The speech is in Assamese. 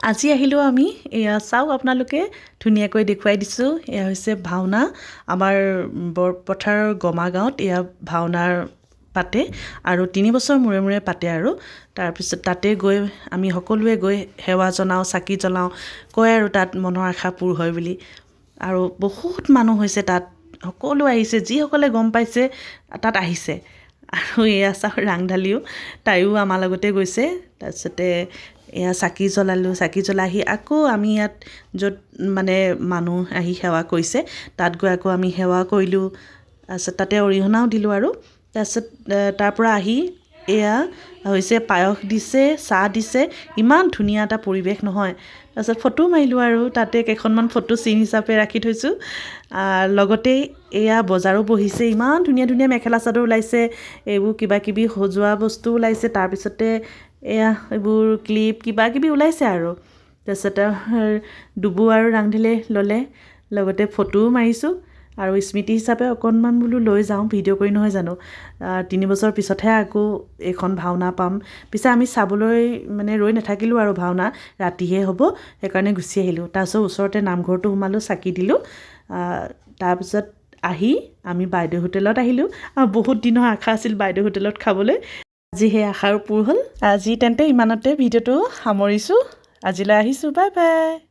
আজি আহিলোঁ আমি এয়া চাওক আপোনালোকে ধুনীয়াকৈ দেখুৱাই দিছোঁ এয়া হৈছে ভাওনা আমাৰ বৰপথাৰৰ গমা গাঁৱত এয়া ভাওনাৰ পাতে আৰু 3 বছৰ মূৰে মূৰে পাতে আৰু তাৰপিছত তাতে গৈ আমি সকলোৱে গৈ সেৱা জনাওঁ চাকি জ্বলাওঁ কয় আৰু তাত মনৰ আশা পূৰ হয় বুলি আৰু বহুত মানুহ হৈছে তাত সকলো আহিছে যিসকলে গম পাইছে তাত আহিছে আৰু এয়া চাওক ৰাংঢালিও তাইও আমাৰ লগতে গৈছে তাৰপিছতে এয়া চাকি জ্বলালোঁ চাকি জ্বলাই আহি আকৌ আমি ইয়াত য'ত মানে মানুহ আহি সেৱা কৰিছে তাত গৈ আকৌ আমি সেৱা কৰিলোঁ তাৰপিছত তাতে অৰিহণাও দিলোঁ আৰু তাৰপিছত তাৰ পৰা আহি এয়া হৈছে পায়স দিছে চাহ দিছে ইমান ধুনীয়া এটা পৰিৱেশ নহয় তাৰপিছত ফটো মাৰিলোঁ আৰু তাতে কেইখনমান ফটো চিন হিচাপে ৰাখি থৈছোঁ লগতে এয়া বজাৰো বহিছে ইমান ধুনীয়া ধুনীয়া মেখেলা চাদৰ ওলাইছে এইবোৰ কিবা কিবি সজোৱা বস্তু ওলাইছে তাৰপিছতে এয়া এইবোৰ ক্লিপ কিবা কিবি ওলাইছে আৰু তাৰপিছতে ডুবু আৰু ৰাংঢালিয়ে ল'লে লগতে ফটোও মাৰিছোঁ আৰু স্মৃতি হিচাপে অকণমান বোলো লৈ যাওঁ ভিডিঅ' কৰি নহয় জানো 3 বছৰ পিছতহে আকৌ এইখন ভাওনা পাম পিছে আমি চাবলৈ মানে ৰৈ নাথাকিলোঁ আৰু ভাওনা ৰাতিহে হ'ব সেইকাৰণে গুচি আহিলোঁ তাৰপিছত ওচৰতে নামঘৰটো সোমালোঁ চাকি দিলোঁ তাৰপিছত আহি আমি বাইদেউ হোটেলত আহিলোঁ আৰু বহুত দিনৰ আশা আছিল বাইদেউ হোটেলত খাবলৈ আজি সেই আশাৰ পূৰ হ'ল আজি তেন্তে ইমানতে ভিডিঅ'টো সামৰিছোঁ আজিলৈ আহিছোঁ বাই বাই